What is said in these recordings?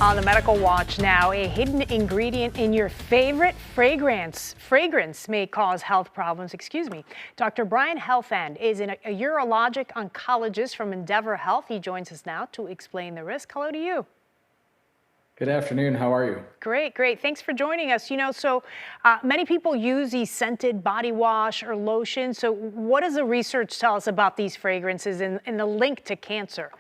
On the Medical Watch now, a hidden ingredient in your favorite fragrance may cause health problems. Dr. Brian Helfand is a urologic oncologist from Endeavor Health. He joins us now to explain the risk. Hello to you. Good afternoon. How are you? Great, great. Thanks for joining us. Many people use these scented body wash or lotion. So what does the research tell us about these fragrances and the link to cancer?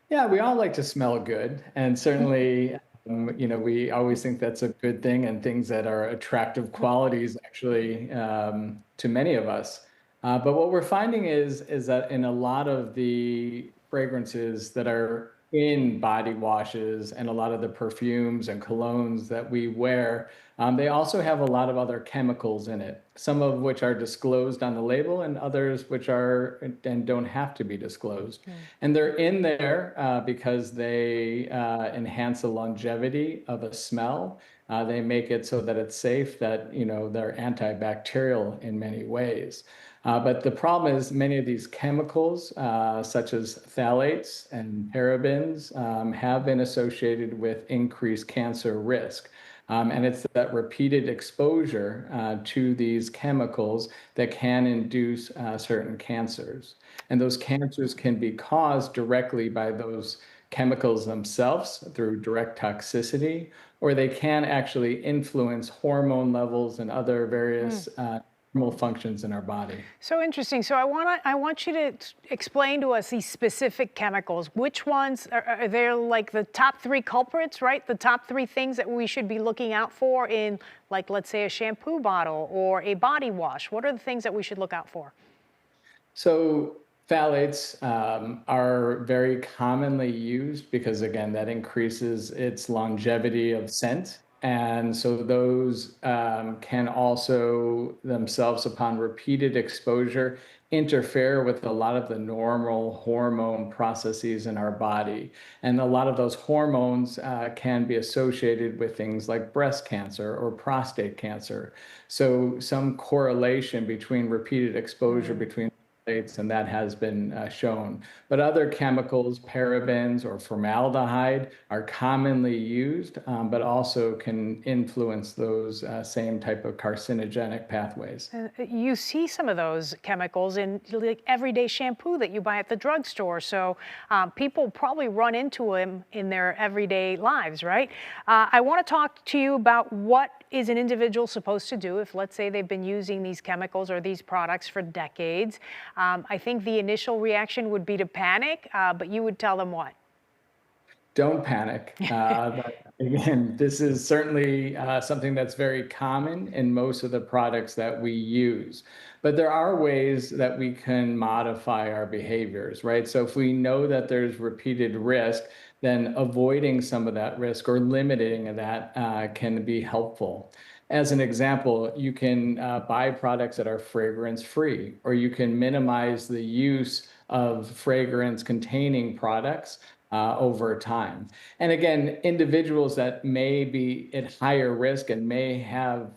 Yeah, we all like to smell good, and certainly, we always think that's a good thing, and things that are attractive qualities actually to many of us. But what we're finding is that in a lot of the fragrances that are in body washes and a lot of the perfumes and colognes that we wear, they also have a lot of other chemicals in it, some of which are disclosed on the label and others which are and don't have to be disclosed. And they're in there because they enhance the longevity of a smell. They make it so that it's safe, that, they're antibacterial in many ways. But the problem is many of these chemicals, such as phthalates and parabens, have been associated with increased cancer risk. And it's that repeated exposure to these chemicals that can induce certain cancers. And those cancers can be caused directly by those chemicals themselves through direct toxicity, or they can actually influence hormone levels and other various normal functions in our body. So interesting. So I want you to explain to us these specific chemicals. Which ones are there, like the top three culprits, right? The top three things that we should be looking out for in, like, let's say a shampoo bottle or a body wash. What are the things that we should look out for? So phthalates are very commonly used because, again, that increases its longevity of scent. And so those can also themselves, upon repeated exposure, interfere with a lot of the normal hormone processes in our body. And a lot of those hormones can be associated with things like breast cancer or prostate cancer. So some correlation between repeated exposure between phthalates, and that has been shown. But other chemicals, parabens or formaldehyde, are commonly used, but also can influence those same type of carcinogenic pathways. You see some of those chemicals in like everyday shampoo that you buy at the drugstore. So people probably run into them in their everyday lives, right? I want to talk to you about what is an individual supposed to do if, let's say, they've been using these chemicals or these products for decades. I think the initial reaction would be to panic, but you would tell them what? Don't panic. But again, this is certainly something that's very common in most of the products that we use. But there are ways that we can modify our behaviors, right? So if we know that there's repeated risk, then avoiding some of that risk or limiting that can be helpful. As an example, you can buy products that are fragrance free, or you can minimize the use of fragrance containing products over time. And again, individuals that may be at higher risk and may have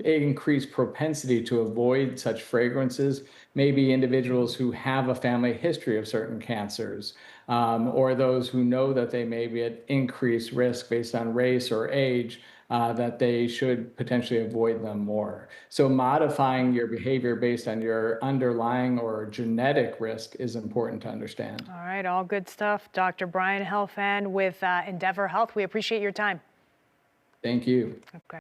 increased propensity to avoid such fragrances may be individuals who have a family history of certain cancers, or those who know that they may be at increased risk based on race or age, that they should potentially avoid them more. So modifying your behavior based on your underlying or genetic risk is important to understand. All right, all good stuff. Dr. Brian Helfand with Endeavor Health. We appreciate your time. Thank you. Okay.